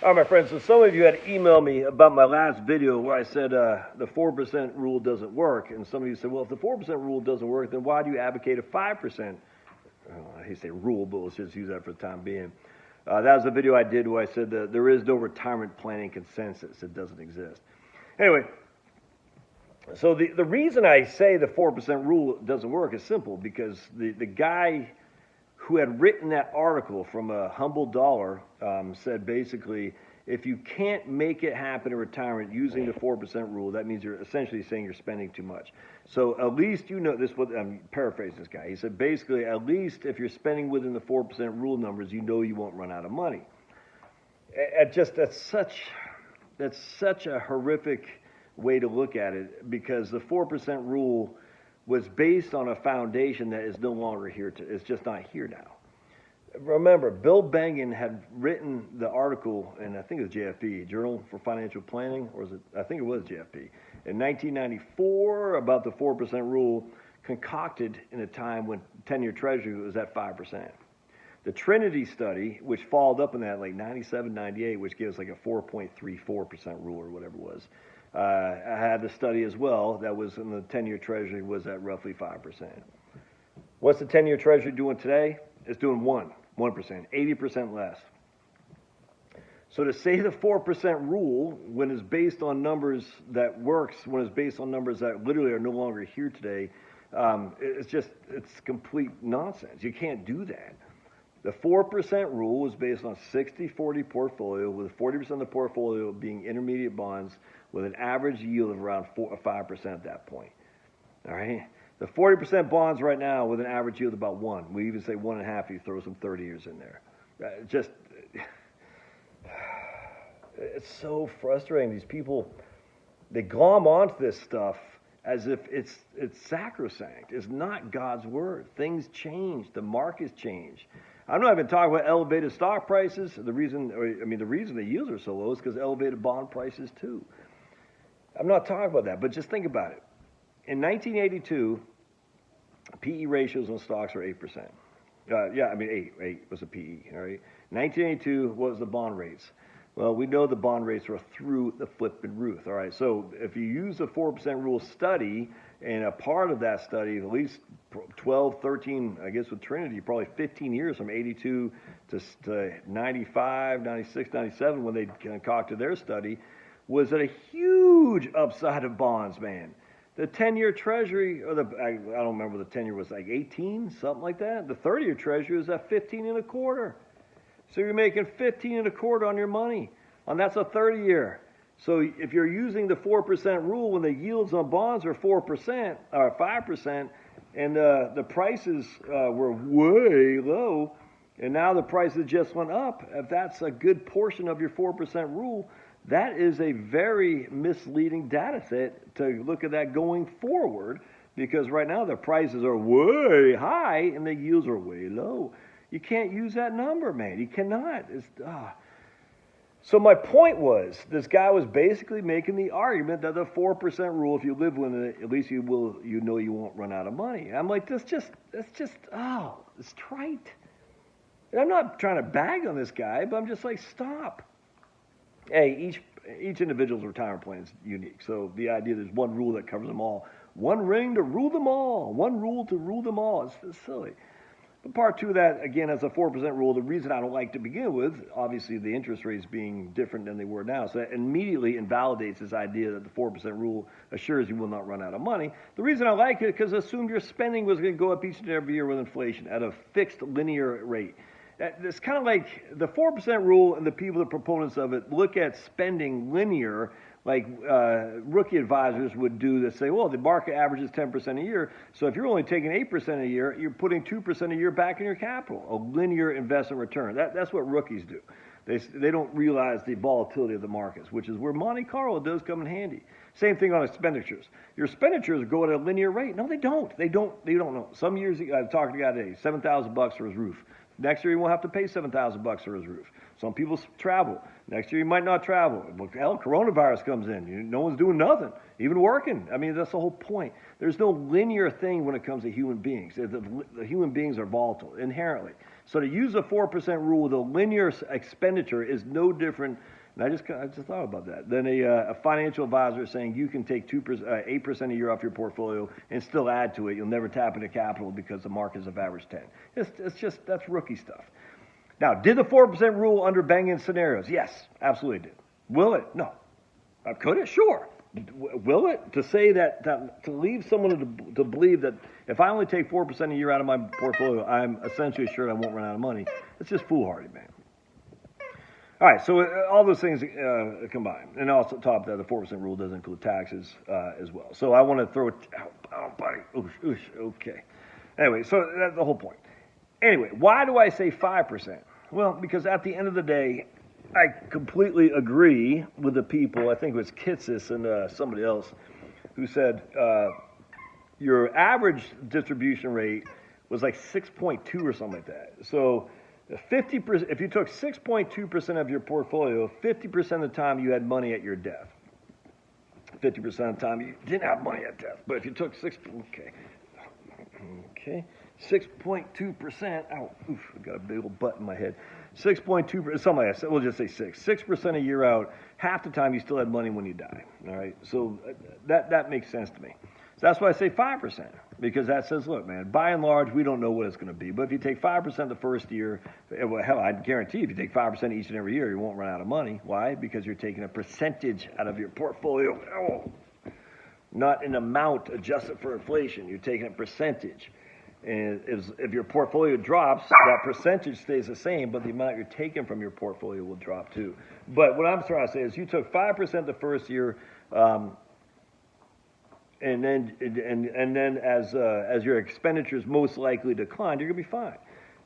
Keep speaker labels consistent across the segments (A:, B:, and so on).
A: All right, my friends, so some of you had emailed me about my last video where I said the 4% rule doesn't work. And some of you said, well, if the 4% rule doesn't work, then why do you advocate a 5%? I hate to say rule, but let's just use that for the time being. That was a video I did where I said that there is no retirement planning consensus. It doesn't exist. Anyway, so the reason I say the 4% rule doesn't work is simple, because the guy who had written that article from a humble dollar said basically, if you can't make it happen in retirement using the 4% rule, that means you're essentially saying you're spending too much. So at least you know this. I'm paraphrasing this guy. He said basically, at least if you're spending within the 4% rule numbers, you know you won't run out of money. That's such a horrific way to look at it, because the 4% rule was based on a foundation that is no longer here. It's just not here now. Remember, Bill Bengen had written the article, and I think it was JFP, Journal for Financial Planning, or was it? I think it was JFP, in 1994 about the 4% rule, concocted in a time when 10-year Treasury was at 5%. The Trinity study, which followed up on that like 97, 98, which gives like a 4.34% rule or whatever it was, I had the study as well that was in the 10-year Treasury was at roughly 5%. What's the 10-year Treasury doing today? It's doing 1%, 80% less. So to say the 4% rule, when it's based on numbers that works, when it's based on numbers that literally are no longer here today, it's complete nonsense. You can't do that. The 4% rule was based on a 60-40 portfolio, with 40% of the portfolio being intermediate bonds with an average yield of around 4 or 5% at that point. All right? The 40% bonds right now with an average yield of about 1. We even say 1.5 if you throw some 30 years in there. It's so frustrating. These people, they glom onto this stuff as if it's sacrosanct. It's not God's word. Things change. The markets change. I'm not even talking about elevated stock prices. The reason the yields are so low is because elevated bond prices too. I'm not talking about that, but just think about it. In 1982, PE ratios on stocks were 8%. 8 was the PE. All right. 1982, what was the bond rates? Well, we know the bond rates were through the flipping roof. All right. So if you use the 4% rule study, and a part of that study, at least 12, 13, I guess with Trinity, probably 15 years from 82 to 95, 96, 97, when they concocted their study, was at a huge upside of bonds, man. The 10-year Treasury, or I don't remember, the 10-year was like 18, something like that. The 30-year Treasury was at 15.25. So you're making 15.25 on your money, and that's a 30-year. So if you're using the 4% rule when the yields on bonds are 4% or 5%, and the prices were way low, and now the prices just went up, if that's a good portion of your 4% rule, that is a very misleading data set to look at that going forward, because right now the prices are way high and the yields are way low. You can't use that number, man. You cannot. So my point was, this guy was basically making the argument that the 4% rule, if you live within it, at least you know you won't run out of money. I'm like, it's trite. And I'm not trying to bag on this guy, but I'm just like, stop. Hey, each individual's retirement plan is unique. So the idea there's one rule that covers them all, one ring to rule them all, one rule to rule them all, it's silly. But part two of that, again, as a 4% rule, the reason I don't like to begin with, obviously the interest rates being different than they were now, so that immediately invalidates this idea that the 4% rule assures you will not run out of money. The reason I like it is because assumed your spending was going to go up each and every year with inflation at a fixed linear rate. It's kind of like the 4% rule, and the people, the proponents of it, look at spending linear like rookie advisors would do, that say, well, the market average is 10% a year, so if you're only taking 8% a year, you're putting 2% a year back in your capital, a linear investment return. That's what rookies do. They don't realize the volatility of the markets, which is where Monte Carlo does come in handy. Same thing on expenditures. Your expenditures go at a linear rate. No, they don't. They don't know. Some years, I talked to a guy today, $7,000 for his roof. Next year, he won't have to pay $7,000 for his roof. Some people travel. Next year you might not travel. Well, hell, coronavirus comes in. No one's doing nothing, even working. I mean, that's the whole point. There's no linear thing when it comes to human beings. The human beings are volatile inherently. So to use a 4% rule, the linear expenditure is no different. And I just thought about that. Then a financial advisor saying you can take 8% a year off your portfolio and still add to it. You'll never tap into capital because the markets have averaged 10. It's just, that's rookie stuff. Now, did the 4% rule under banging scenarios? Yes, absolutely did. Will it? No. Could it? Sure. Will it? To say that to leave someone to believe that if I only take 4% a year out of my portfolio, I'm essentially sure I won't run out of money. It's just foolhardy, man. All right, so all those things combined. And also top that, the 4% rule doesn't include taxes as well. So I want to throw it out. Oh, buddy. Oosh, okay. Anyway, so that's the whole point. Anyway, why do I say 5%? Well, because at the end of the day, I completely agree with the people, I think it was Kitsis and somebody else, who said your average distribution rate was like 6.2 or something like that. So 50%, if you took 6.2% of your portfolio, 50% of the time you had money at your death. 50% of the time you didn't have money at death. But if you took 6.2%, ow, oof, I got a big old butt in my head. 6.2%, something like that, we'll just say 6% a year out, half the time you still had money when you die, all right? So that makes sense to me. So that's why I say 5%, because that says, look, man, by and large, we don't know what it's going to be. But if you take 5% the first year, well, hell, I guarantee if you take 5% each and every year, you won't run out of money. Why? Because you're taking a percentage out of your portfolio. Oh, not an amount adjusted for inflation. You're taking a percentage. And if your portfolio drops, that percentage stays the same, but the amount you're taking from your portfolio will drop too. But what I'm trying to say is you took 5% the first year, and then as your expenditures most likely decline, you're gonna be fine.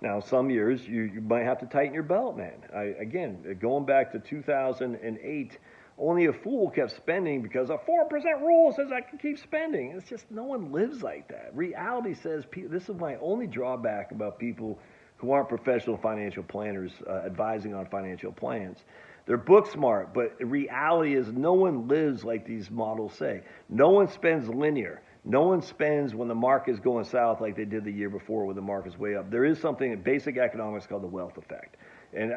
A: Now, some years you might have to tighten your belt, man. Again, going back to 2008, only a fool kept spending because a 4% rule says I can keep spending. It's just no one lives like that. Reality says this is my only drawback about people who aren't professional financial planners advising on financial plans. They're book smart, but reality is no one lives like these models say. No one spends linear. No one spends when the market is going south like they did the year before when the market's way up. There is something in basic economics called the wealth effect. And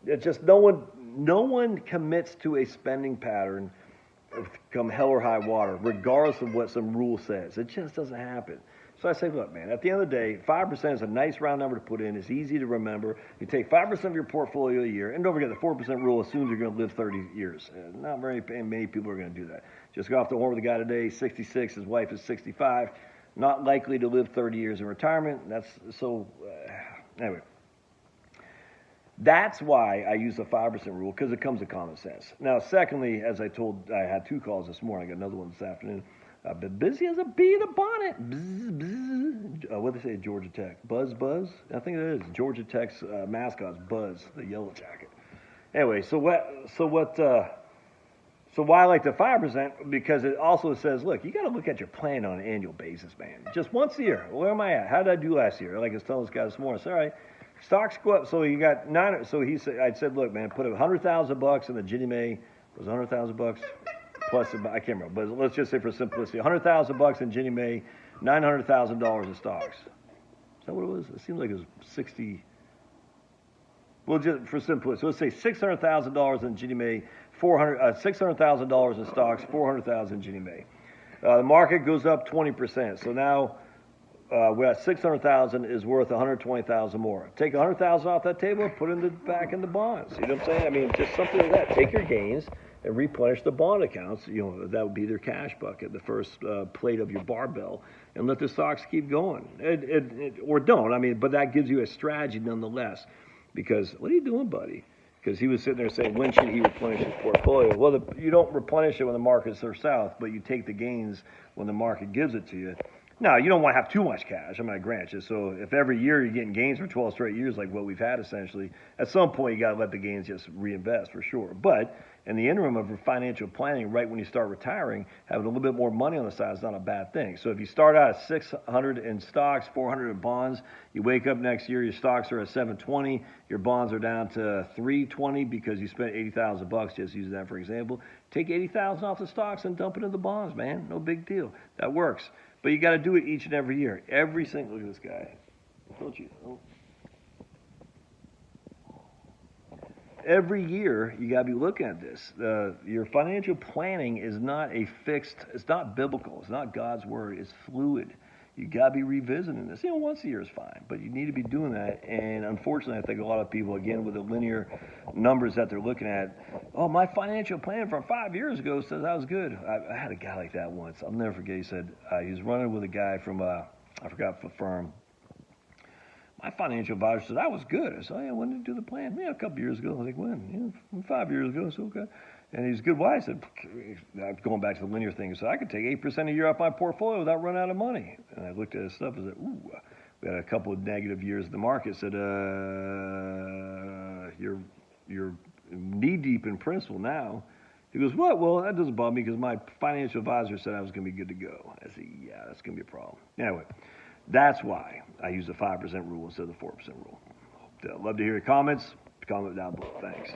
A: it's just no one commits to a spending pattern come hell or high water, regardless of what some rule says. It just doesn't happen. So I say, look, man, at the end of the day, 5% is a nice round number to put in. It's easy to remember. You take 5% of your portfolio a year, and don't forget the 4% rule assumes you're going to live 30 years. Not very many people are going to do that. Just got off the horn with a guy today, 66, his wife is 65, not likely to live 30 years in retirement. Anyway. That's why I use the 5% rule, because it comes to common sense. Now, secondly, as I had 2 calls this morning. I got another one this afternoon. I've been busy as a bee in a bonnet. Bzz, bzz. What do they say at Georgia Tech? Buzz, buzz? I think it is. Georgia Tech's mascot's Buzz, the yellow jacket. Anyway, so why I like the 5%? Because it also says, look, you got to look at your plan on an annual basis, man. Just once a year. Where am I at? How did I do last year? Like I was telling this guy this morning. I said, all right. Stocks go up, so you got 9. So I said, look, man, put $100,000 in the Ginnie Mae. Was it $100,000 plus? I can't remember, but let's just say for simplicity, $100,000 in Ginnie Mae, $900,000 in stocks. Is that what it was? It seems like it was 60. Well, just for simplicity, let's say $600,000 in Ginnie Mae, $600,000 in stocks, $400,000 in Ginnie Mae. The market goes up 20%. So now. We're at $600,000 is worth $120,000 more. Take $100,000 off that table, put it back in the bonds. You know what I'm saying? I mean, just something like that. Take your gains and replenish the bond accounts. You know, that would be their cash bucket, the first plate of your barbell, and let the stocks keep going. Or don't. I mean, but that gives you a strategy nonetheless. Because what are you doing, buddy? Because he was sitting there saying, when should he replenish his portfolio? Well, you don't replenish it when the markets are south, but you take the gains when the market gives it to you. No, you don't want to have too much cash. I'm going to grant you. So if every year you're getting gains for 12 straight years, like what we've had essentially, at some point you got to let the gains just reinvest for sure. But in the interim of financial planning, right when you start retiring, having a little bit more money on the side is not a bad thing. So if you start out at 600 in stocks, 400 in bonds, you wake up next year, your stocks are at 720, your bonds are down to 320 because you spent 80,000 bucks. Just using that for example. Take 80,000 off the stocks and dump it into the bonds, man. No big deal. That works. But you got to do it each and every year. Every single, look at this guy. Don't you? Oh. Every year, you got to be looking at this. Your financial planning is not a fixed, it's not biblical. It's not God's word. It's fluid. You got to be revisiting this. Once a year is fine, but you need to be doing that. And unfortunately, I think a lot of people, again, with the linear numbers that they're looking at, oh, my financial plan from 5 years ago says I was good. I had a guy like that once. I'll never forget. He said he was running with a guy from, I forgot the firm. My financial advisor said I was good. I said, oh, yeah, when did you do the plan? Yeah, a couple years ago. I was like, when? 5 years ago. So okay. And he's good. Why? I said, going back to the linear thing, he said, I could take 8% a year off my portfolio without running out of money. And I looked at his stuff and said, ooh, we had a couple of negative years in the market. Said, you're knee deep in principal now. He goes, what? Well, that doesn't bother me because my financial advisor said I was going to be good to go. I said, yeah, that's going to be a problem. Anyway, that's why I use the 5% rule instead of the 4% rule. Love to hear your comments. Comment down below. Thanks.